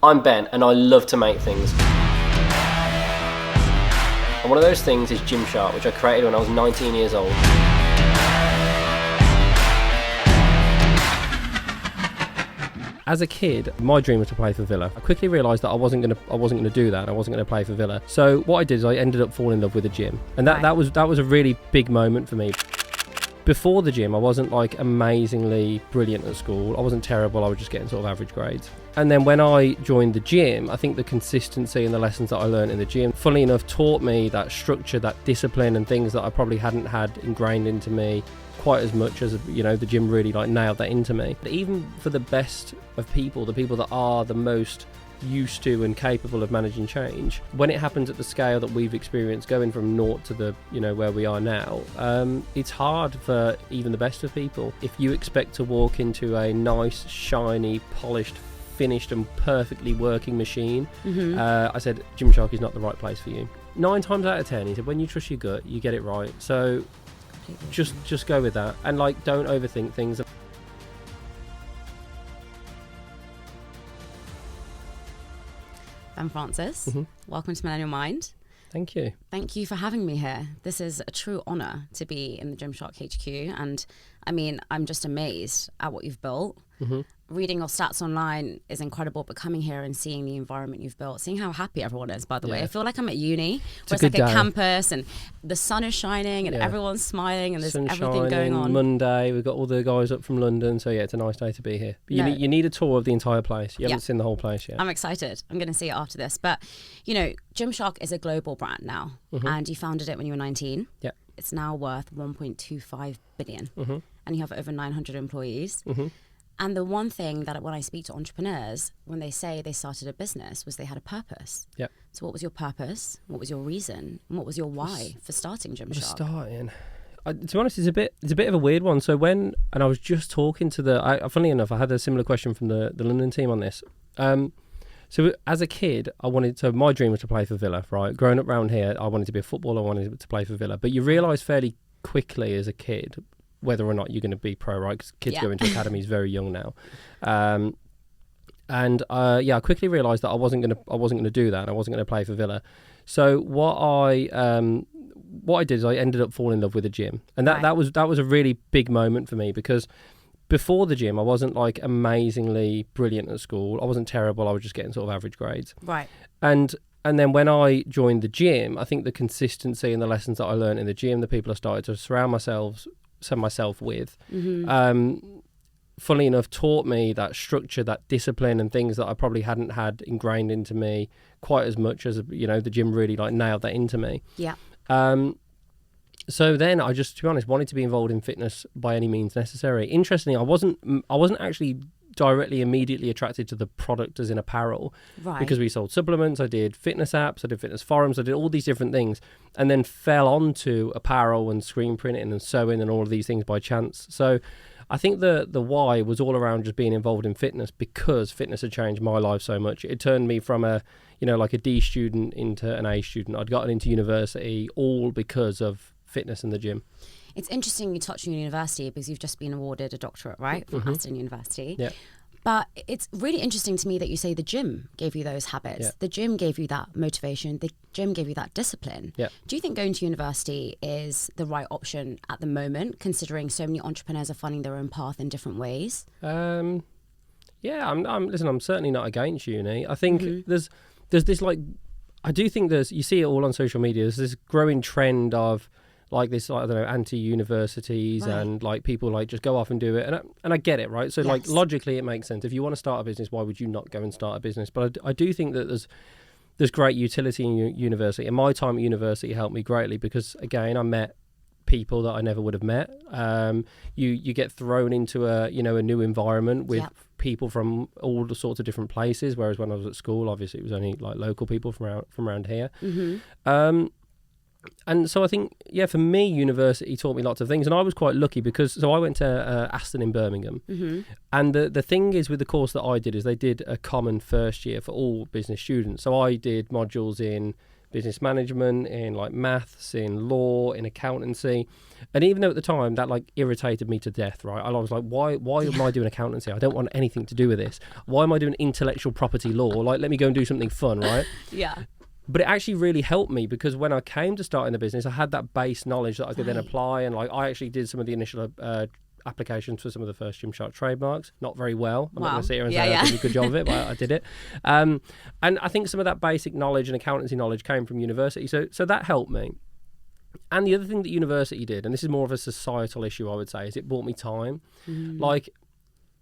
I'm Ben and I love to make things. And one of those things is Gymshark, which I created when I was 19 years old. As a kid, my dream was to play for Villa. I quickly realised that I wasn't going to do that. I wasn't going to play for Villa. So what I did is I ended up falling in love with the gym, and that was a really big moment for me. Before the gym, I wasn't like amazingly brilliant at school. I wasn't terrible. I was just getting sort of average grades. And then when I joined the gym, I think the consistency and the lessons that I learned in the gym, funnily enough, taught me that structure, that discipline, and things that I probably hadn't had ingrained into me quite as much as, you know, the gym really like nailed that into me. But even for the best of people, the people that are the most used to and capable of managing change, when it happens at the scale that we've experienced, going from naught to the, you know, where we are now, it's hard for even the best of people. If you expect to walk into a nice, shiny, polished, finished and perfectly working machine, I said Gymshark is not the right place for you. 9 times out of 10, he said, when you trust your gut, you get it right. So just go with that, and like, don't overthink things. I'm Francis. Welcome to Men on Your Mind. Thank you. Thank you for having me here. This is a true honour to be in the Gymshark HQ, and I mean, I'm just amazed at what you've built. Reading your stats online is incredible, but coming here and seeing the environment you've built, seeing how happy everyone is, by the way. I feel like I'm at uni, where it's like a campus and the sun is shining and everyone's smiling and there's everything going on. Monday, we've got all the guys up from London, so yeah, it's a nice day to be here. But you need a tour of the entire place. You haven't seen the whole place yet. I'm excited. I'm going to see it after this. But, you know, Gymshark is a global brand now, and you founded it when you were 19. Yeah. It's now worth 1.25 billion, and you have over 900 employees. And the one thing that when I speak to entrepreneurs, when they say they started a business, was they had a purpose. Yeah. So what was your purpose? What was your reason? And what was your why for starting Gymshark? To be honest, it's a bit of a weird one. So and I was just talking to funnily enough, I had a similar question from the London team on this. So as a kid, my dream was to play for Villa, right? Growing up around here, I wanted to be a footballer, I wanted to play for Villa. But you realise fairly quickly as a kid whether or not you're going to be pro, right? Because kids go into academies very young now. I quickly realised that I wasn't going to do that. I wasn't going to play for Villa. So what I did is I ended up falling in love with the gym, and that was a really big moment for me, because before the gym I wasn't like amazingly brilliant at school. I wasn't terrible. I was just getting sort of average grades. Right. And then when I joined the gym, I think the consistency and the lessons that I learned in the gym, the people I started to surround myself with, funnily enough, taught me that structure, that discipline, and things that I probably hadn't had ingrained into me quite as much as, you know, the gym really like nailed that into me. Yeah. So then I just, to be honest, wanted to be involved in fitness by any means necessary. Interestingly, I wasn't actually directly immediately attracted to the product as in apparel, because we sold supplements. I did fitness apps, I did fitness forums, I did all these different things, and then fell onto apparel and screen printing and sewing and all of these things by chance. So I think the why was all around just being involved in fitness, because fitness had changed my life so much. It turned me from a D student into an A student. I'd gotten into university all because of fitness in the gym. It's interesting you touch on university, because you've just been awarded a doctorate, right, from Aston University. Yeah. But it's really interesting to me that you say the gym gave you those habits. Yeah. The gym gave you that motivation. The gym gave you that discipline. Yeah. Do you think going to university is the right option at the moment, considering so many entrepreneurs are finding their own path in different ways? Yeah, I'm certainly not against uni. I think there's this, like, I do think you see it all on social media. There's this growing trend of like this, I don't know, anti-universities, and like people like just go off and do it, and I get it, right? So like logically it makes sense. If you want to start a business, why would you not go and start a business? But I do think that there's great utility in university, and my time at university helped me greatly, because again, I met people that I never would have met. You get thrown into a new environment with people from all the sorts of different places, whereas when I was at school, obviously it was only like local people from around here. And so I think, for me, university taught me lots of things, and I was quite lucky because I went to Aston in Birmingham, and the thing is with the course that I did is they did a common first year for all business students. So I did modules in business management, in like maths, in law, in accountancy. And even though at the time that like irritated me to death, right? I was like, why am I doing accountancy? I don't want anything to do with this. Why am I doing intellectual property law? Like, let me go and do something fun, right? Yeah. But it actually really helped me, because when I came to starting the business, I had that base knowledge that I could then apply. And like, I actually did some of the initial applications for some of the first Gymshark trademarks. Not very well. I'm not going to sit here and say I did a good job of it, but I did it. And I think some of that basic knowledge and accountancy knowledge came from university. So that helped me. And the other thing that university did, and this is more of a societal issue, I would say, is it bought me time. Like,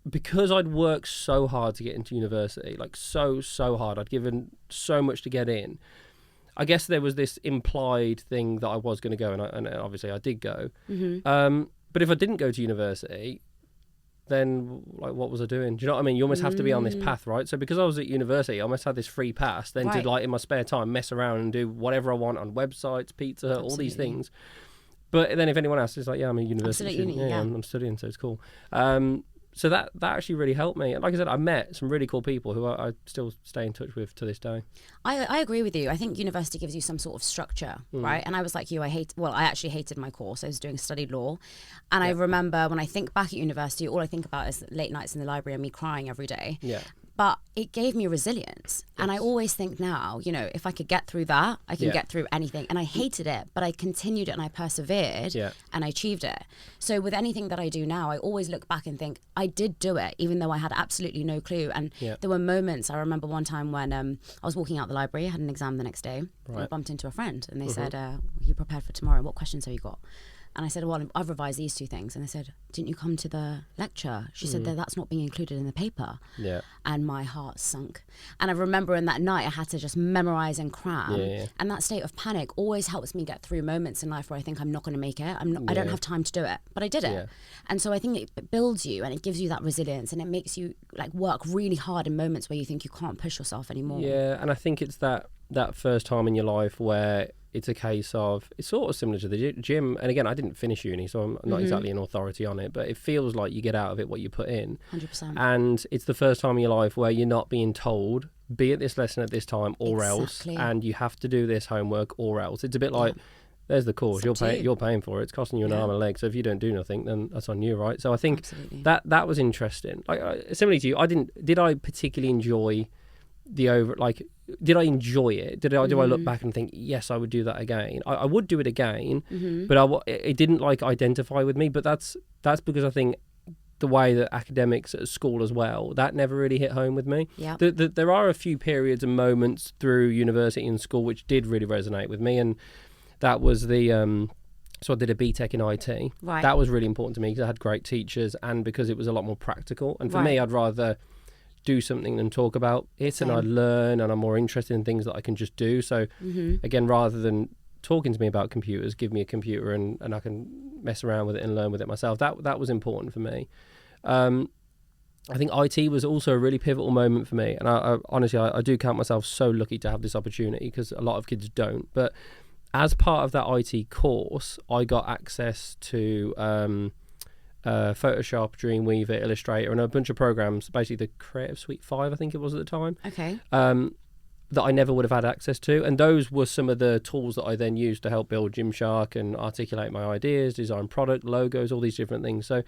because I'd worked so hard to get into university, like so hard, I'd given so much to get in. I guess there was this implied thing that I was going to go, and obviously I did go. But if I didn't go to university, then like, what was I doing? Do you know what I mean? You almost have to be on this path, right? So because I was at university, I almost had this free pass then to, like, in my spare time, mess around and do whatever I want on websites, Pizza Hut, all these things. But then if anyone asks, it's like, yeah, I'm a university student. I'm studying, so it's cool. So that actually really helped me. And like I said, I met some really cool people who I still stay in touch with to this day. I agree with you. I think university gives you some sort of structure, right? And I was like you, I actually hated my course. I was doing studied law. And I remember when I think back at university, all I think about is late nights in the library and me crying every day. Yeah. But it gave me resilience. Yes. And I always think now, you know, if I could get through that, I can get through anything. And I hated it, but I continued it and I persevered and I achieved it. So with anything that I do now, I always look back and think, I did do it, even though I had absolutely no clue. And there were moments, I remember one time when I was walking out the library, I had an exam the next day, and I bumped into a friend and they said, you prepared for tomorrow? What questions have you got? And I said, well, I've revised these 2 things. And they said, didn't you come to the lecture? She said, that's not being included in the paper. Yeah. And my heart sunk. And I remember in that night, I had to just memorize and cram. Yeah. And that state of panic always helps me get through moments in life where I think I'm not going to make it. I don't have time to do it, but I did it. Yeah. And so I think it builds you and it gives you that resilience and it makes you like work really hard in moments where you think you can't push yourself anymore. Yeah. And I think it's that first time in your life where it's a case of, it's sort of similar to the gym. And again, I didn't finish uni, so I'm not exactly an authority on it, but it feels like you get out of it what you put in. 100%. And it's the first time in your life where you're not being told, be at this lesson at this time or else, and you have to do this homework or else. It's a bit like, there's the course, you're paying for it, it's costing you an arm and a leg, so if you don't do nothing, then that's on you, right? So I think that was interesting. Like, similarly to you, did I particularly enjoy did I enjoy it? Do I look back and think, yes, I would do that again? I would do it again, but it didn't like identify with me. But that's because I think the way that academics at school as well, that never really hit home with me. Yeah. There are a few periods and moments through university and school which did really resonate with me, and that was so I did a BTEC in IT. Right. That was really important to me because I had great teachers and because it was a lot more practical. And for me, I'd rather do something than talk about it. Same. And I learn and I'm more interested in things that I can just do. So again, rather than talking to me about computers, give me a computer and I can mess around with it and learn with it myself. That was important for me. I think IT was also a really pivotal moment for me. And I honestly, I do count myself so lucky to have this opportunity because a lot of kids don't. But as part of that IT course, I got access to Photoshop, Dreamweaver, Illustrator, and a bunch of programs, basically the Creative Suite 5, I think it was at the time. Okay. That I never would have had access to. And those were some of the tools that I then used to help build Gymshark and articulate my ideas, design product, logos, all these different things. So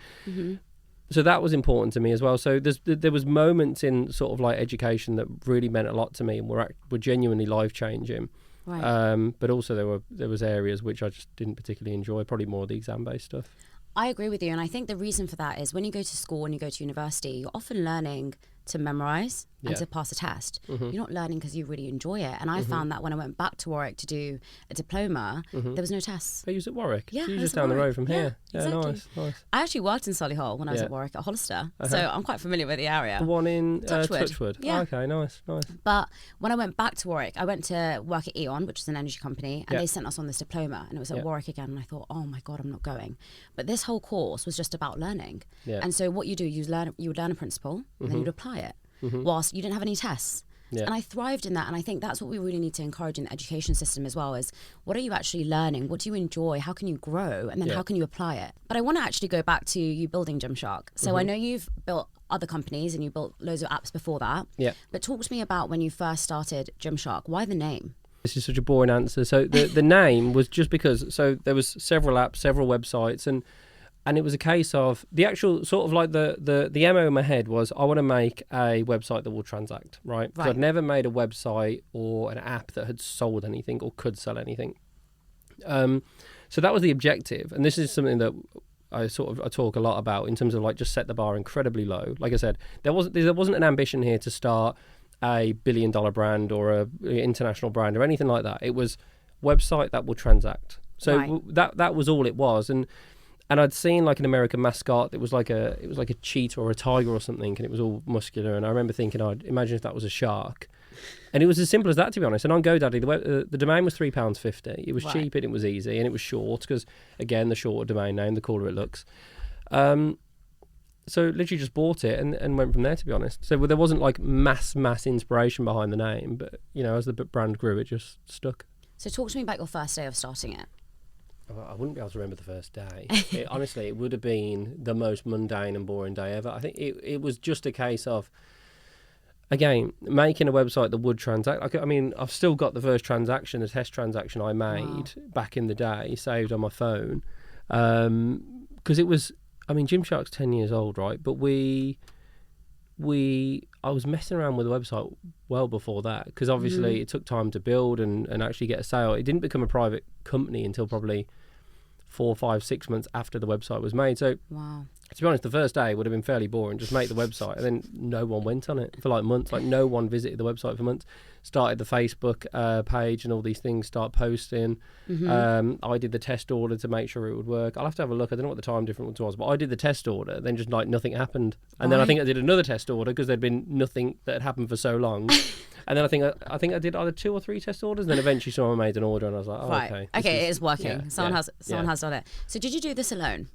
so that was important to me as well. So there was moments in sort of like education that really meant a lot to me and were genuinely life-changing. Right. But also there was areas which I just didn't particularly enjoy, probably more the exam-based stuff. I agree with you, and I think the reason for that is when you go to school and you go to university, you're often learning to memorize and to pass a test. You're not learning because you really enjoy it. And I found that when I went back to Warwick to do a diploma, there was no tests. Oh, you was at Warwick? Yeah, so you just down the road from here. Yeah, exactly. Nice. I actually worked in Solihull when I was at Warwick at Hollister, so I'm quite familiar with the area. The one in Touchwood? Yeah. Oh, okay, nice. But when I went back to Warwick, I went to work at E.ON, which is an energy company, and they sent us on this diploma, and it was at Warwick again, and I thought, oh my God, I'm not going. But this whole course was just about learning. Yeah. And so what you do, you would learn a principle, and then you'd apply it. Whilst you didn't have any tests. Yeah. And I thrived in that, and I think that's what we really need to encourage in the education system as well, is what are you actually learning? What do you enjoy? How can you grow? And then how can you apply it? But I want to actually go back to you building Gymshark. So I know you've built other companies and you built loads of apps before that. Yeah. But talk to me about when you first started Gymshark. Why the name? This is such a boring answer. So the name was just because, so there was several apps, several websites, and it was a case of the actual sort of like the MO in my head was I want to make a website that will transact, right? Because I'd never made a website or an app that had sold anything or could sell anything. So that was the objective, and this is something that I talk a lot about in terms of like just set the bar incredibly low. Like I said, there wasn't an ambition here to start a $1 billion brand or a international brand or anything like that. It was website that will transact. So that was all it was, and I'd seen like an American mascot. It was like a cheetah or a tiger or something, and it was all muscular. And I remember thinking, I'd imagine if that was a shark. And it was as simple as that, to be honest. And on GoDaddy, the domain was £3.50. It was cheap and it was easy and it was short because, again, the shorter domain name, the cooler it looks. So literally just bought it and went from there, to be honest. So there wasn't like mass inspiration behind the name, but as the brand grew, it just stuck. So talk to me about your first day of starting it. I wouldn't be able to remember the first day. Honestly, it would have been the most mundane and boring day ever. I think it was just a case of, again, making a website that would transact. I mean, I've still got the first transaction, the test transaction I made back in the day, saved on my phone. Because it was, Gymshark's 10 years old, right? But I was messing around with the website well before that, because obviously it took time to build and actually get a sale. It didn't become a private company until probably 4, 5, 6 months after the website was made. So to be honest, the first day would have been fairly boring. Just make the website, and then no one went on it for like months. Like no one visited the website for months. Started the Facebook page and all these things, start posting. I did the test order to make sure it would work. I'll have to have a look. I don't know what the time difference was, but I did the test order. Then just like nothing happened. And then I think I did another test order because there'd been nothing that had happened for so long. And then I think I did either 2 or 3 test orders. And then eventually someone made an order, and I was like, okay, it is working. Yeah, someone has done it. So did you do this alone?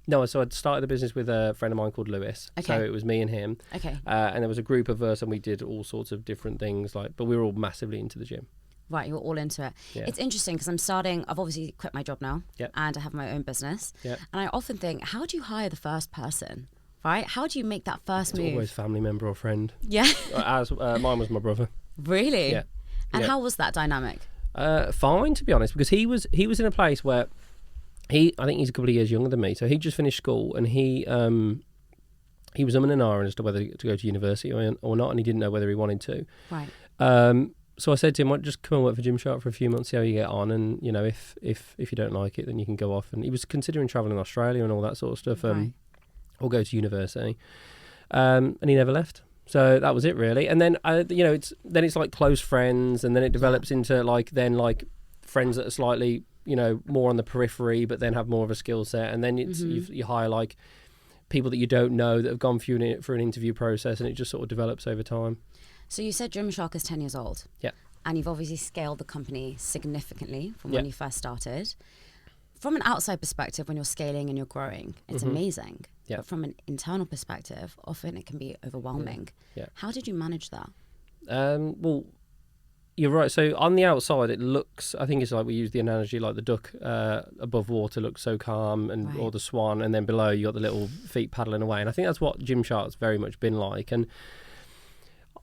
No, so I'd started the business with a friend of mine called Lewis. Okay. So it was me and him. Okay. And there was a group of us, and we did all sorts of different things. But we were all massively into the gym. Right, you're all into it. Yeah. It's interesting because I've obviously quit my job now, and I have my own business. Yep. And I often think, how do you hire the first person? Right? How do you make that first move? Always family member or friend. Yeah. Mine was my brother. Really? Yeah. And how was that dynamic? Fine, to be honest, because he was in a place where I think he's a couple of years younger than me, so he just finished school, and he was umming and ahhing as to whether to go to university or not, and he didn't know whether he wanted to. Right. So I said to him, "Why don't you just come and work for Gymshark for a few months, see how you get on, and if you don't like it, then you can go off." And he was considering travelling in Australia and all that sort of stuff, or go to university, and he never left. So that was it, really. And then it's like close friends, and then it develops into like friends that are slightly more on the periphery, but then have more of a skill set. And then you hire like people that you don't know that have gone through an interview process, and it just sort of develops over time. So you said Gymshark is 10 years old. Yeah. And you've obviously scaled the company significantly from when you first started. From an outside perspective, when you're scaling and you're growing, it's amazing. Yeah. But from an internal perspective, often it can be overwhelming. Yeah. How did you manage that? Well, you're right. So on the outside, it looks, I think it's like we use the analogy like the duck above water looks so calm, or the swan, and then below you got the little feet paddling away. And I think that's what Gymshark's very much been like. And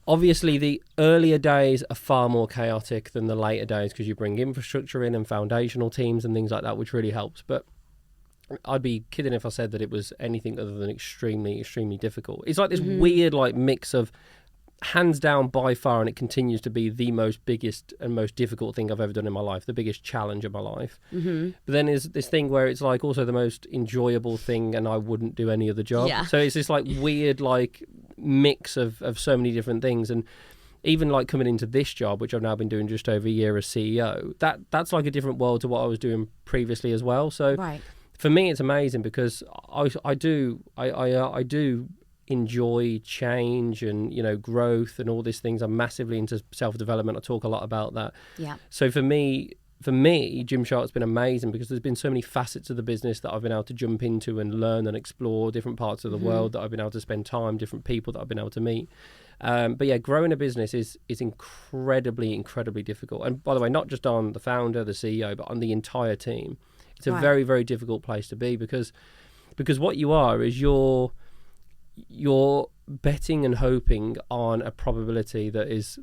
obviously the earlier days are far more chaotic than the later days because you bring infrastructure in and foundational teams and things like that, which really helps. But I'd be kidding if I said that it was anything other than extremely, extremely difficult. It's like this weird mix of hands down by far, and it continues to be the most biggest and most difficult thing I've ever done in my life, the biggest challenge of my life. But then there's this thing where it's like also the most enjoyable thing, and I wouldn't do any other job. So it's this like weird mix of so many different things. And even like coming into this job, which I've now been doing just over a year as CEO, that's like a different world to what I was doing previously as well. So for me, it's amazing because I do enjoy change and growth and all these things. I'm massively into self-development. I talk a lot about that. So for me Gymshark's been amazing because there's been so many facets of the business that I've been able to jump into and learn and explore, different parts of the world that I've been able to spend time, different people that I've been able to meet. But yeah, growing a business is incredibly, incredibly difficult. And by the way, not just on the founder, the CEO, but on the entire team. It's a very, very difficult place to be because what you are is you're betting and hoping on a probability that is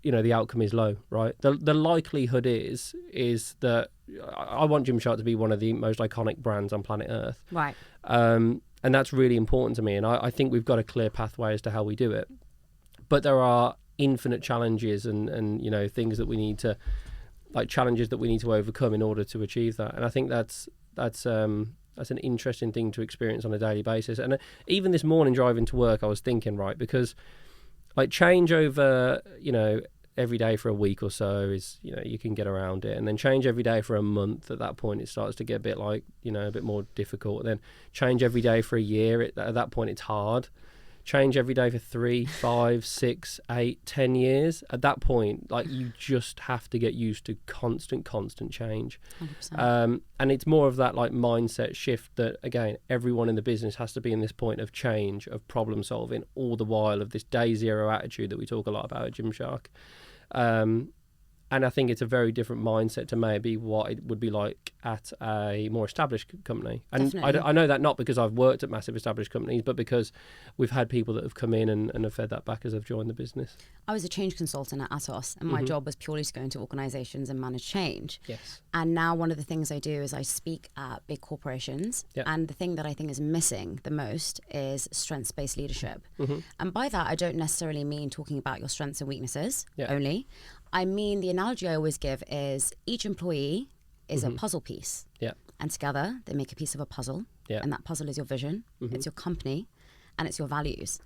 the outcome is low, right? The likelihood is that I want Gymshark to be one of the most iconic brands on planet Earth. Right. And that's really important to me. And I think we've got a clear pathway as to how we do it. But there are infinite challenges and things that we need to, challenges that we need to overcome in order to achieve that. And I think that's an interesting thing to experience on a daily basis. And even this morning driving to work, I was thinking, right, because change over, every day for a week or so is, you can get around it. And then change every day for a month, at that point it starts to get a bit a bit more difficult. And then change every day for a year, at that point it's hard. Change every day for 3, 5, 6, 8, 10 years. At that point, you just have to get used to constant change. 100%. And it's more of that mindset shift that, again, everyone in the business has to be in this point of change, of problem solving, all the while of this day zero attitude that we talk a lot about at Gymshark. And I think it's a very different mindset to maybe what it would be like at a more established company. And I know that not because I've worked at massive established companies, but because we've had people that have come in and have fed that back as they've joined the business. I was a change consultant at Atos, and my job was purely to go into organisations and manage change. Yes. And now one of the things I do is I speak at big corporations. Yep. And the thing that I think is missing the most is strengths-based leadership. Mm-hmm. And by that, I don't necessarily mean talking about your strengths and weaknesses only. I mean, the analogy I always give is each employee is a puzzle piece. Yeah. And together they make a piece of a puzzle. Yeah. And that puzzle is your vision, it's your company, and it's your values.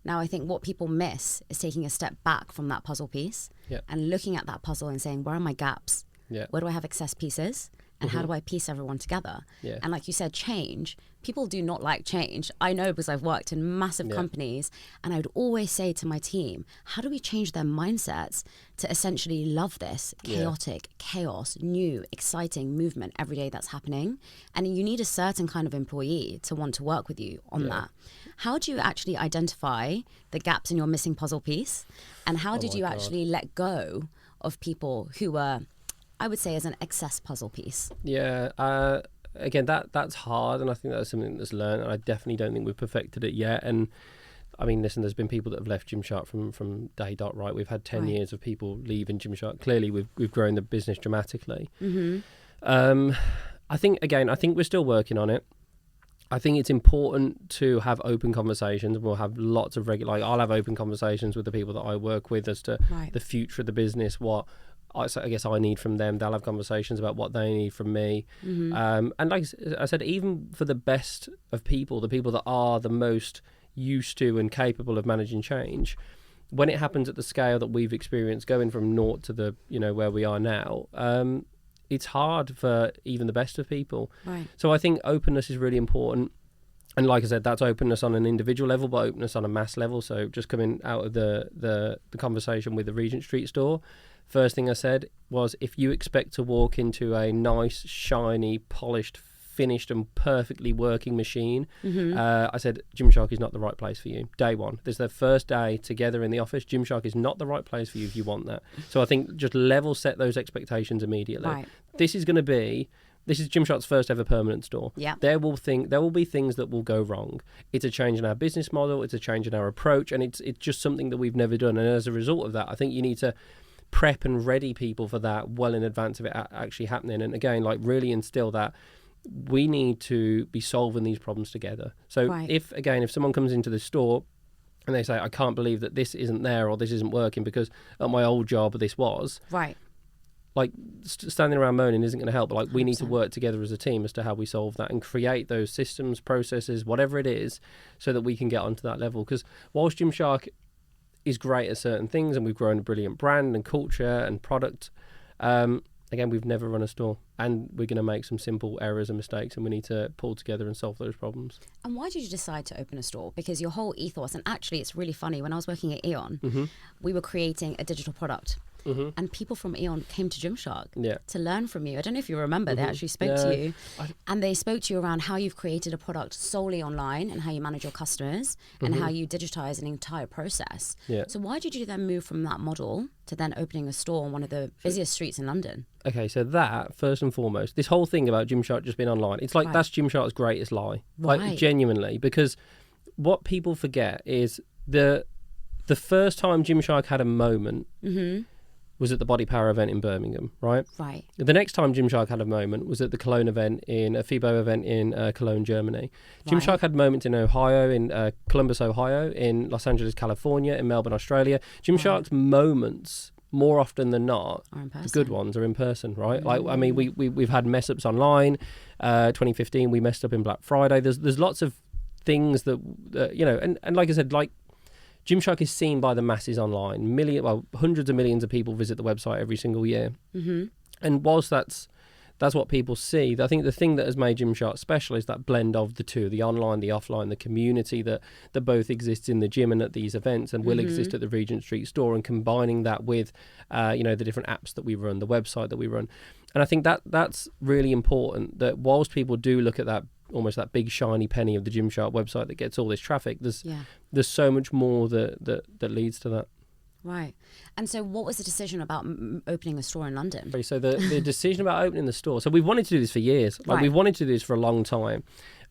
Now, I think what people miss is taking a step back from that puzzle piece and looking at that puzzle and saying, where are my gaps? Yeah. Where do I have excess pieces? And how do I piece everyone together? Yeah. And like you said, change. People do not like change. I know because I've worked in massive companies, and I would always say to my team, how do we change their mindsets to essentially love this chaotic, chaos, new, exciting movement every day that's happening? And you need a certain kind of employee to want to work with you on that. How do you actually identify the gaps in your missing puzzle piece? And how did you actually let go of people who were, I would say, as an excess puzzle piece? Yeah, again, that's hard, and I think that's something that's learned, and I definitely don't think we've perfected it yet. And I mean, listen, there's been people that have left Gymshark from day dot, right? We've had 10 years of people leaving Gymshark. Clearly, we've grown the business dramatically. Mm-hmm. I think we're still working on it. I think it's important to have open conversations. We'll have lots of I'll have open conversations with the people that I work with as to the future of the business, what I guess I need from them. They'll have conversations about what they need from me. Mm-hmm. And like I said, even for the best of people, the people that are the most used to and capable of managing change, when it happens at the scale that we've experienced, going from naught to the where we are now, it's hard for even the best of people. Right. So I think openness is really important. And like I said, that's openness on an individual level, but openness on a mass level. So just coming out of the conversation with the Regent Street store, first thing I said was, if you expect to walk into a nice, shiny, polished, finished and perfectly working machine, I said, Gymshark is not the right place for you. Day one. This is their first day together in the office. Gymshark is not the right place for you if you want that. So I think just level set those expectations immediately. Right. This is Gymshark's first ever permanent store. Yeah. There will be things that will go wrong. It's a change in our business model. It's a change in our approach. And it's just something that we've never done. And as a result of that, I think you need to prep and ready people for that well in advance of it actually happening. And again, really instill that we need to be solving these problems together. So if someone comes into the store and they say, I can't believe that this isn't there or this isn't working because at my old job this was. Right. Standing around moaning isn't going to help. But we need to work together as a team as to how we solve that and create those systems, processes, whatever it is, so that we can get onto that level. Because whilst Gymshark is great at certain things and we've grown a brilliant brand and culture and product, again, we've never run a store, and we're going to make some simple errors and mistakes, and we need to pull together and solve those problems. And why did you decide to open a store? Because your whole ethos, and actually it's really funny, when I was working at Eon, we were creating a digital product. And people from Eon came to Gymshark to learn from you. I don't know if you remember, they actually spoke to you, and they spoke to you around how you've created a product solely online and how you manage your customers and how you digitize an entire process. So why did you then move from that model to then opening a store on one of the busiest streets in London? Okay, so that, first and foremost, this whole thing about Gymshark just being online, it's that's Gymshark's greatest lie. Genuinely, because what people forget is the the first time Gymshark had a moment was at the Body Power event in Birmingham, right? Right. The next time Gymshark had a moment was at the Cologne event in a FIBO event in Cologne, Germany. Gymshark had moments in Ohio, in Columbus, Ohio, in Los Angeles, California, in Melbourne, Australia. Gymshark's moments, more often than not, the good ones are in person, right? Like, I mean, we've had mess ups online. 2015, we messed up in Black Friday. There's lots of things that you know, and like I said, like, Gymshark is seen by the masses online. Hundreds of millions of people visit the website every single year. And whilst that's what people see, I think the thing that has made Gymshark special is that blend of the two, the online, the offline, the community that both exists in the gym and at these events and will exist at the Regent Street store, and combining that with the different apps that we run, the website that we run. And I think that's really important, that whilst people do look at that, almost that big shiny penny of the Gymshark website that gets all this traffic, there's so much more that leads to that. Right. And so what was the decision about opening a store in London? So the decision about opening the store, so we've wanted to do this for years. Like, we've wanted to do this for a long time.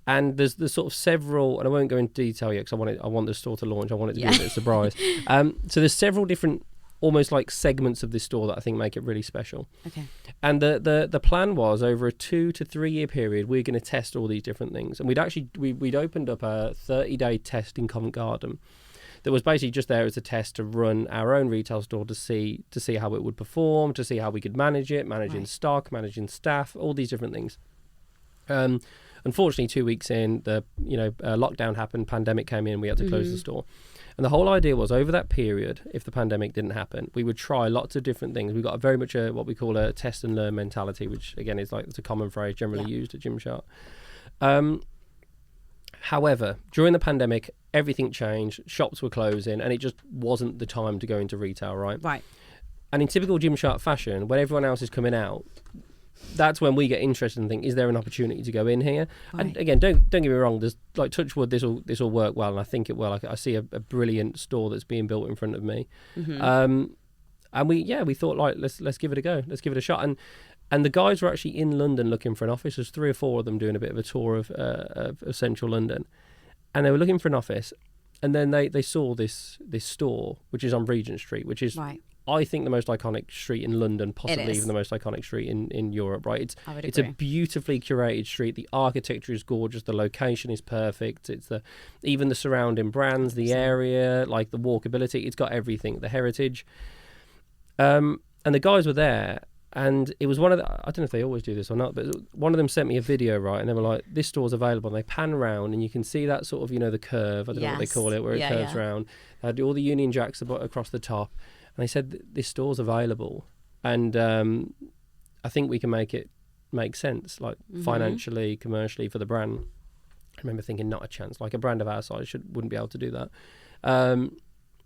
And there's sort of several, and I won't go into detail yet because I want the store to launch. I want it to be a bit of a surprise. So there's several different, almost like segments of this store that I think make it really special. Okay. And the plan was, over a 2 to 3 year period, we're going to test all these different things. And we'd opened up a 30-day test in Covent Garden that was basically just there as a test to run our own retail store, to see how it would perform, to see how we could manage it, managing stock, managing staff, all these different things. Unfortunately, 2 weeks in, the lockdown happened, pandemic came in, we had to close the store. And the whole idea was, over that period, if the pandemic didn't happen, we would try lots of different things. We got a very much what we call a test and learn mentality, which again is like, it's a common phrase generally used at Gymshark. However, during the pandemic, everything changed, shops were closing, and it just wasn't the time to go into retail, right? Right. And in typical Gymshark fashion, when everyone else is coming out, that's when we get interested and think, is there an opportunity to go in here? Right. And again, don't get me wrong, there's, like, touch wood, this will work well, and I think it will. I see a brilliant store that's being built in front of me. And we thought, like, let's give it a go, let's give it a shot. And the guys were actually in London looking for an office. There's 3 or 4 of them doing a bit of a tour of central London, and they were looking for an office. And then they saw this store, which is on Regent Street, which is, I think, the most iconic street in London, possibly even the most iconic street in Europe. Right? It's a beautifully curated street. The architecture is gorgeous. The location is perfect. It's even the surrounding brands, the area, like the walkability. It's got everything. The heritage. And the guys were there. And it was one of the, I don't know if they always do this or not, but one of them sent me a video, right? And they were like, this store's available. And they pan round and you can see that sort of, the curve. I don't know what they call it, where it curves round. They had all the Union Jacks across the top. And they said, this store's available. And I think we can make it make sense, like financially, commercially, for the brand. I remember thinking, not a chance. Like, a brand of our size wouldn't be able to do that.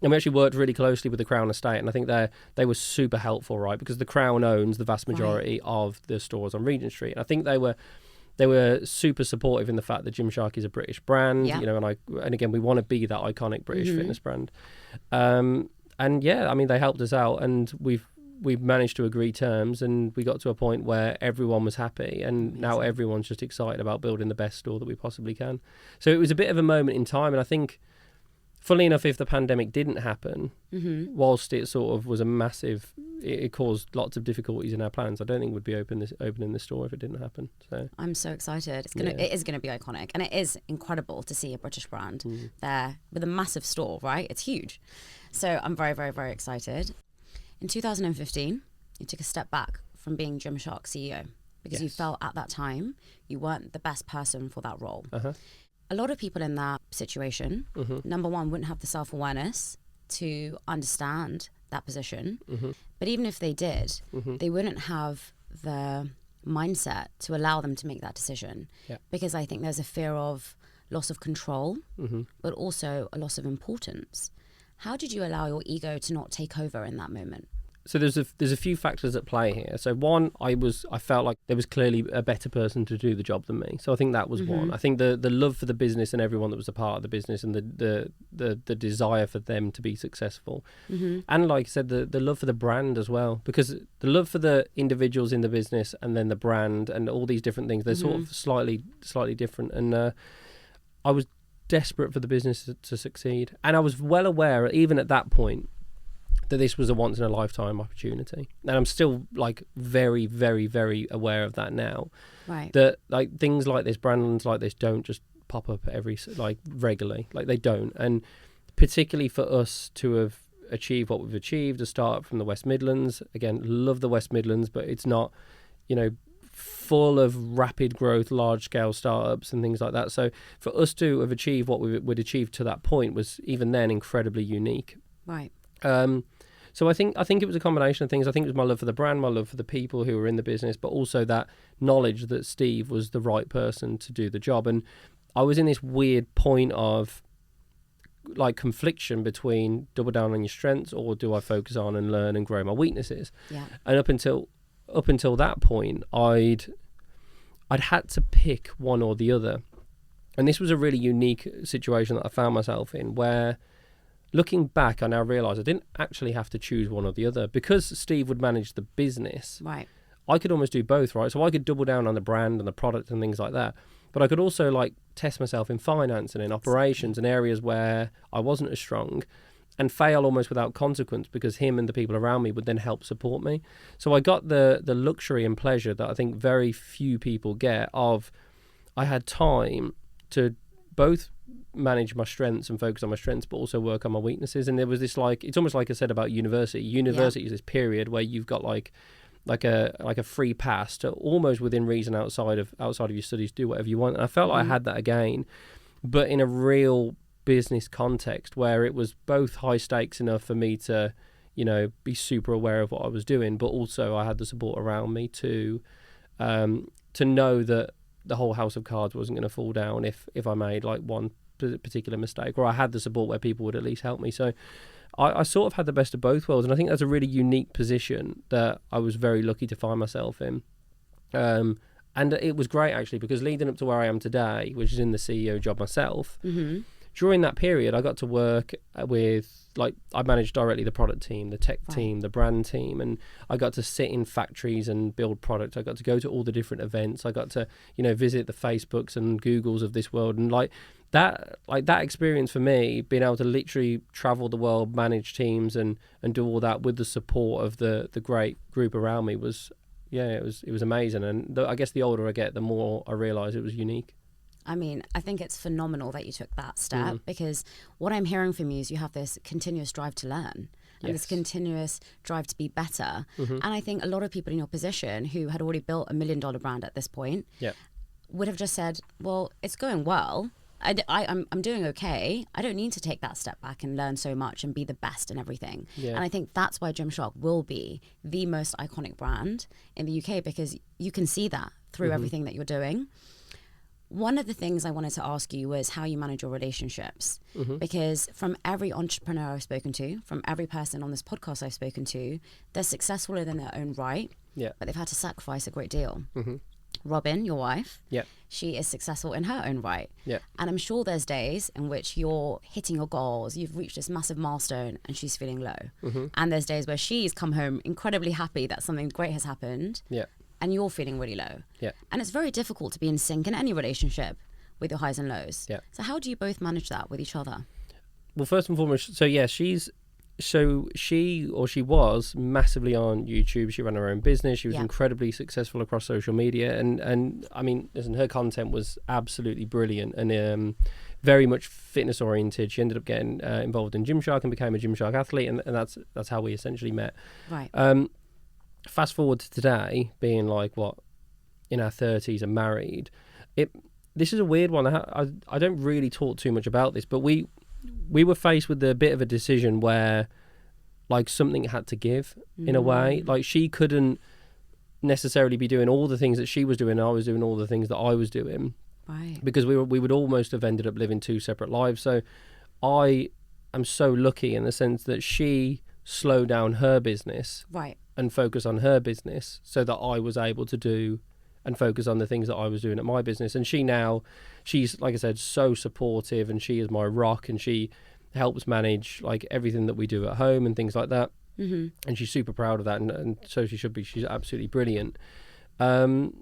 And we actually worked really closely with the Crown Estate, and I think they were super helpful, right? Because the Crown owns the vast majority of the stores on Regent Street. And I think they were super supportive in the fact that Gymshark is a British brand, and again, we want to be that iconic British fitness brand. And they helped us out, and we've managed to agree terms, and we got to a point where everyone was happy, and now everyone's just excited about building the best store that we possibly can. So it was a bit of a moment in time, and I think, funnily enough, if the pandemic didn't happen, whilst it sort of was a massive, it caused lots of difficulties in our plans, I don't think we'd be opening the store if it didn't happen. So I'm so excited. It is gonna be iconic, and it is incredible to see a British brand there with a massive store, right? It's huge. So I'm very, very, very excited. In 2015, you took a step back from being Gymshark CEO because you felt at that time you weren't the best person for that role. A lot of people in that situation, number one, wouldn't have the self-awareness to understand that position. But even if they did, they wouldn't have the mindset to allow them to make that decision. Because I think there's a fear of loss of control, but also a loss of importance. How did you allow your ego to not take over in that moment? So there's a few factors at play here. So one, I felt like there was clearly a better person to do the job than me. So I think that was one. I think the love for the business and everyone that was a part of the business, and the desire for them to be successful, and like I said, the love for the brand as well, because the love for the individuals in the business and then the brand and all these different things, they're sort of slightly different. And I was desperate for the business to succeed. And I was well aware, even at that point, that this was a once in a lifetime opportunity. And I'm still like very, very, very aware of that now. Right. That like things like this, brands like this don't just pop up regularly. Like they don't. And particularly for us to have achieved what we've achieved, a start from the West Midlands. Again, love the West Midlands, but it's not, full of rapid growth, large scale startups and things like that. So for us to have achieved what we would achieve to that point was even then incredibly unique. Right. So I think it was a combination of things. I think it was my love for the brand, my love for the people who were in the business, but also that knowledge that Steve was the right person to do the job. And I was in this weird point of like confliction between double down on your strengths or do I focus on and learn and grow my weaknesses. Yeah. And up until that point, I'd had to pick one or the other. And this was a really unique situation that I found myself in, where looking back, I now realise I didn't actually have to choose one or the other. Because Steve would manage the business, right, I could almost do both, right? So I could double down on the brand and the product and things like that. But I could also like test myself in finance and in operations and areas where I wasn't as strong and fail almost without consequence, because him and the people around me would then help support me. So I got the luxury and pleasure that I think very few people get of, I had time to both manage my strengths and focus on my strengths, but also work on my weaknesses. And there was this it's almost like I said about university. University is this period where you've got like a free pass to almost within reason outside of your studies do whatever you want. And I felt like I had that again, but in a real business context where it was both high stakes enough for me to be super aware of what I was doing, but also I had the support around me to know that the whole house of cards wasn't going to fall down if I made like one particular mistake, or I had the support where people would at least help me. So I sort of had the best of both worlds, and I think that's a really unique position that I was very lucky to find myself in. And it was great actually, because leading up to where I am today, which is in the CEO job myself, during that period I got to work with, like, I managed directly the product team, the tech team, the brand team, and I got to sit in factories and build product. I got to go to all the different events. I got to visit the Facebooks and Googles of this world, and that experience for me, being able to literally travel the world, manage teams and do all that with the support of the great group around me was it was amazing. And I guess the older I get, the more I realise it was unique. I mean, I think it's phenomenal that you took that step, because what I'm hearing from you is you have this continuous drive to learn and this continuous drive to be better. And I think a lot of people in your position who had already built $1 million brand at this point would have just said, well, it's going well. I'm doing okay. I don't need to take that step back and learn so much and be the best in everything. And I think that's why Gymshark will be the most iconic brand in the UK, because you can see that through everything that you're doing. One of the things I wanted to ask you was how you manage your relationships, because from every entrepreneur I've spoken to, from every person on this podcast I've spoken to, they're successful in their own right, but they've had to sacrifice a great deal. Robin, your wife, she is successful in her own right. And I'm sure there's days in which you're hitting your goals, you've reached this massive milestone, and she's feeling low. And there's days where she's come home incredibly happy that something great has happened. And you're feeling really low. And it's very difficult to be in sync in any relationship with your highs and lows. So how do you both manage that with each other? Well, first and foremost, she was massively on YouTube. She ran her own business. She was incredibly successful across social media. And I mean, listen, her content was absolutely brilliant and very much fitness oriented. She ended up getting involved in Gymshark and became a Gymshark athlete. And that's how we essentially met. Right. Fast forward to today, being like in our 30s and married. This is a weird one. I don't really talk too much about this, but we were faced with a bit of a decision where like something had to give in a way. Like she couldn't necessarily be doing all the things that she was doing, and I was doing all the things that I was doing. Right. Because we would almost have ended up living two separate lives. So I am so lucky in the sense that she slowed down her business. Right. And focus on her business so that I was able to do and focus on the things that I was doing at my business. And she's, like I said, so supportive, and she is my rock, and she helps manage like everything that we do at home and things like that. And she's super proud of that, and so she should be. She's absolutely brilliant. And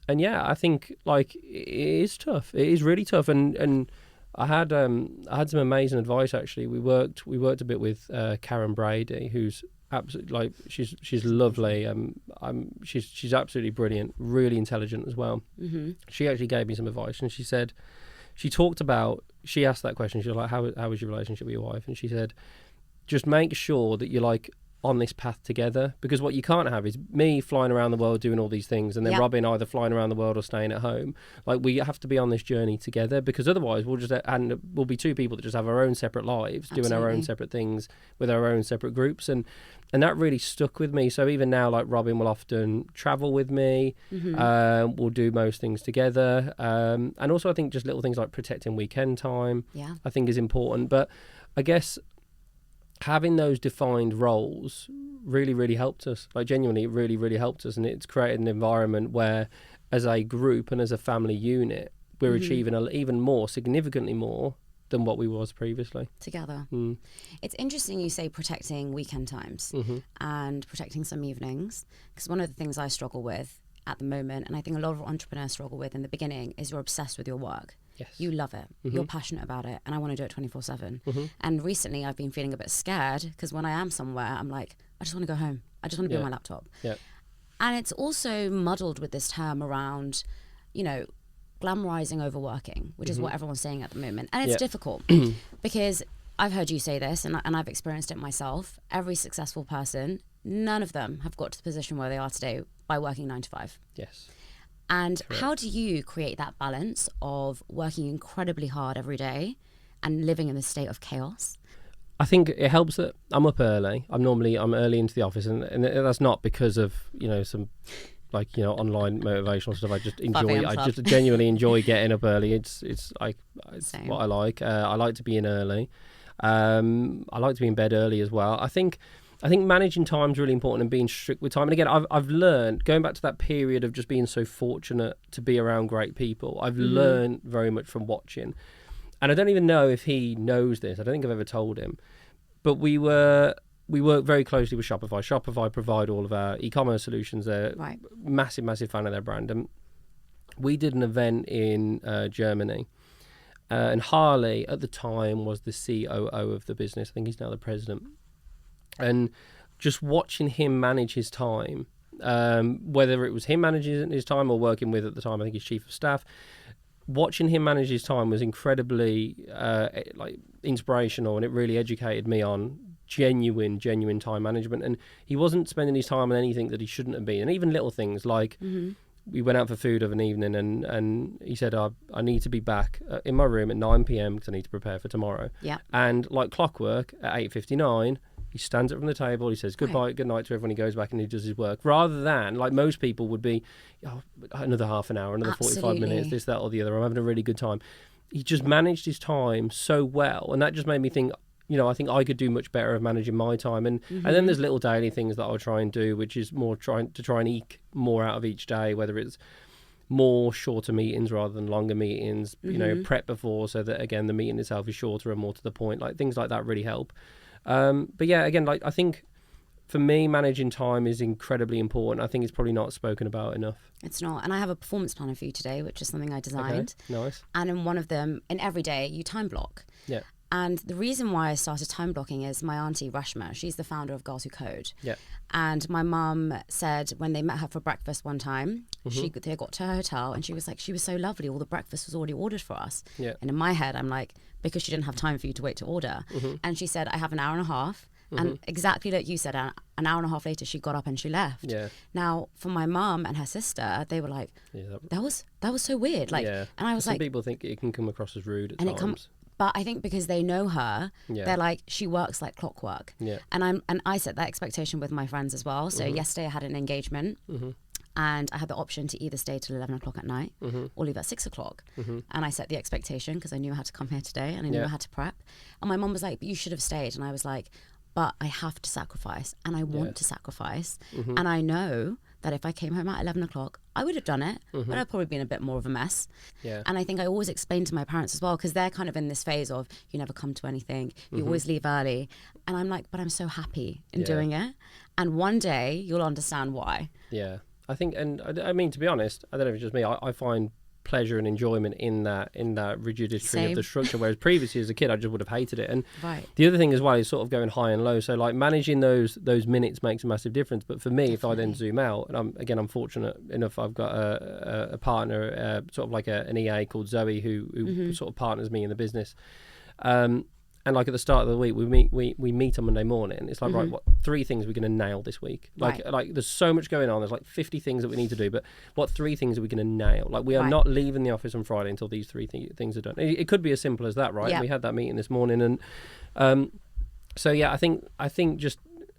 yeah, I think like it is tough. It is really tough. And I had some amazing advice actually. We worked a bit with Karen Brady, who's absolutely like she's lovely. She's absolutely brilliant, really intelligent as well. Mm-hmm. She actually gave me some advice, and she asked that question. She was like, how was your relationship with your wife? And she said, just make sure that you're like on this path together, because what you can't have is me flying around the world doing all these things and then Robin either flying around the world or staying at home. Like, we have to be on this journey together, because otherwise we'll be two people that just have our own separate lives, doing our own separate things with our own separate groups, and that really stuck with me. So even now, like, Robin will often travel with me. Mm-hmm. We'll do most things together, and also I think just little things like protecting weekend time I think is important. But I guess having those defined roles really, really helped us. Like, genuinely, it really, really helped us. And it's created an environment where, as a group and as a family unit, we're achieving even more, significantly more than what we was previously. Together. It's interesting you say protecting weekend times and protecting some evenings, because one of the things I struggle with at the moment, and I think a lot of entrepreneurs struggle with in the beginning, is you're obsessed with your work. Yes. You love it. You're passionate about it, and I want to do it 24/7. And recently I've been feeling a bit scared, because when I am somewhere, I'm like, I just want to go home. I just want to be on my laptop. Yeah. And it's also muddled with this term around, glamorizing overworking, which is what everyone's saying at the moment. And it's difficult because I've heard you say this, and I've experienced it myself. Every successful person, none of them have got to the position where they are today by working 9 to 5. Yes. And how do you create that balance of working incredibly hard every day and living in a state of chaos? I think it helps that I'm up early. I'm early into the office, and that's not because of some online motivational stuff. I just genuinely enjoy getting up early. It's what I like. I like to be in early. I like to be in bed early as well. I think managing time is really important, and being strict with time. And again, I've learned, going back to that period of just being so fortunate to be around great people, I've learned very much from watching. And I don't even know if he knows this. I don't think I've ever told him. But we work very closely with Shopify. Shopify provide all of our e-commerce solutions. They're massive, massive fan of their brand. And we did an event in Germany. And Harley, at the time, was the COO of the business. I think he's now the president. And just watching him manage his time, whether it was him managing his time or working with, at the time, I think his chief of staff, watching him manage his time was incredibly inspirational, and it really educated me on genuine time management. And he wasn't spending his time on anything that he shouldn't have been. And even little things like we went out for food of an evening, and he said, I need to be back in my room at 9 p.m. because I need to prepare for tomorrow. Yeah. And like clockwork, at 8:59, he stands up from the table, he says goodbye, good night to everyone, he goes back and he does his work, rather than, like most people would be, another half an hour, another 45 minutes, this, that or the other, I'm having a really good time. He just managed his time so well, and that just made me think, I think I could do much better of managing my time. And then there's little daily things that I'll try and do, which is more trying and eke more out of each day, whether it's more shorter meetings rather than longer meetings, prep before, so that, again, the meeting itself is shorter and more to the point. Like, things like that really help. But yeah, again, I think for me, managing time is incredibly important. I think it's probably not spoken about enough. It's not. And I have a performance planner for you today, which is something I designed. Okay, nice. And in one of them, in every day, you time block. Yeah. And the reason why I started time blocking is my auntie Rashma, she's the founder of Girls Who Code. Yeah. And my mum said when they met her for breakfast one time, they got to her hotel, and she was like, she was so lovely, all the breakfast was already ordered for us. Yeah. And in my head, I'm like, because she didn't have time for you to wait to order. And she said, I have an hour and a half. And exactly like you said, an hour and a half later, she got up and she left. Yeah. Now, for my mum and her sister, they were like, that was so weird. Like, and I was like, some people think it can come across as rude at times. But I think because they know her, they're like, she works like clockwork. Yeah. And I set that expectation with my friends as well. So yesterday I had an engagement. And I had the option to either stay till 11 o'clock at night or leave at 6 o'clock. And I set the expectation because I knew I had to come here today and I knew I had to prep. And my mum was like, but you should have stayed. And I was like, but I have to sacrifice, and I want to sacrifice. And I know that if I came home at 11 o'clock, I would have done it, but I'd probably been a bit more of a mess. Yeah. And I think I always explain to my parents as well, because they're kind of in this phase of, you never come to anything, you always leave early. And I'm like, but I'm so happy in doing it. And one day you'll understand why. Yeah. I think, and I mean, to be honest, I don't know if it's just me, I find pleasure and enjoyment in that rigidity of the structure, whereas previously as a kid I just would have hated it. And the other thing as well is sort of going high and low, so like managing those minutes makes a massive difference. But for me, if I then zoom out, and I'm fortunate enough, I've got a partner, sort of like an EA called Zoe who sort of partners me in the business, and like at the start of the week, we meet on Monday morning. It's like, right, what 3 things we're going to nail this week? Like there's so much going on. There's like 50 things that we need to do, but what 3 things are we going to nail? Like we are not leaving the office on Friday until these 3 things are done. It could be as simple as that, right? Yeah. We had that meeting this morning, and so yeah, I think just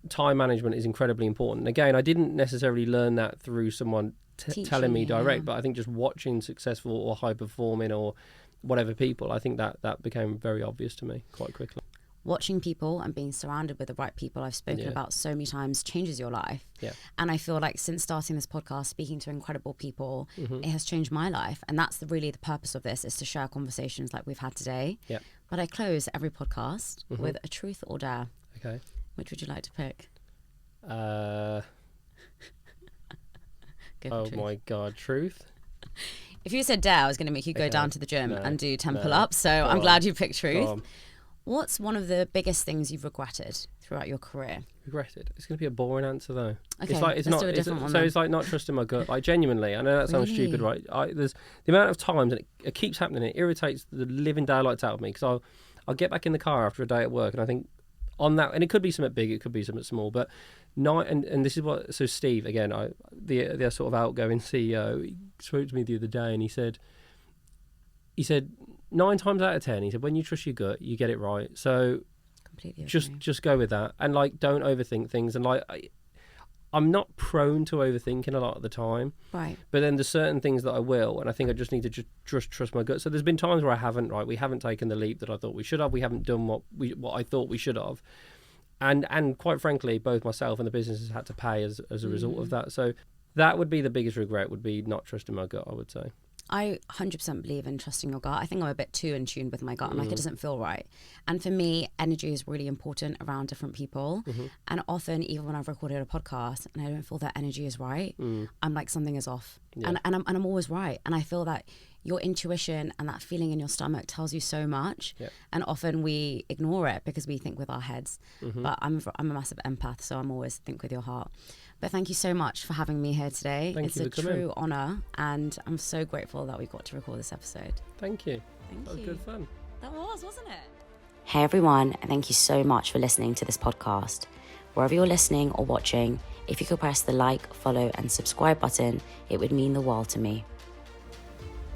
time management is incredibly important. Again, I didn't necessarily learn that through someone telling me direct, but I think just watching successful or high performing or whatever people, I think that became very obvious to me quite quickly. Watching people and being surrounded with the right people, I've spoken about so many times, changes your life. Yeah. And I feel like since starting this podcast, speaking to incredible people, it has changed my life. And that's really the purpose of this, is to share conversations like we've had today. Yeah. But I close every podcast with a truth or dare. Okay. Which would you like to pick? My God, truth? If you said dare, I was going to make you go down to the gym and do 10 pull-ups. So I'm glad you picked truth. What's one of the biggest things you've regretted throughout your career? Regretted? It's going to be a boring answer though. Okay, let's do a different one. So it's like not trusting my gut. Like genuinely, I know that sounds stupid, right? There's the amount of times, and it keeps happening. It irritates the living daylights out of me, because I'll get back in the car after a day at work, and I think on that, and it could be something big, it could be something small, but and this is what. So Steve, again, the sort of outgoing CEO, he spoke to me the other day, and he said 9 times out of 10, he said, when you trust your gut, you get it right. So just go with that, and like don't overthink things. And like I'm not prone to overthinking a lot of the time, right? But then there's certain things that I will, and I think I just need to just trust my gut. So there's been times where I haven't, right? We haven't taken the leap that I thought we should have. We haven't done what I thought we should have. And quite frankly, both myself and the business has had to pay as a result of that. So that would be the biggest regret, would be not trusting my gut, I would say. I 100% believe in trusting your gut. I think I'm a bit too in tune with my gut. I'm like, it doesn't feel right. And for me, energy is really important around different people. And often, even when I've recorded a podcast and I don't feel that energy is right, I'm like, something is off. Yeah. And I'm always right. And I feel that your intuition and that feeling in your stomach tells you so much. Yeah. And often we ignore it because we think with our heads. But I'm a massive empath, so I'm always think with your heart. But thank you so much for having me here today. It's a true honour, and I'm so grateful that we got to record this episode. Thank you. That was good fun. That was, wasn't it? Hey everyone, and thank you so much for listening to this podcast. Wherever you're listening or watching, if you could press the like, follow and subscribe button, it would mean the world to me.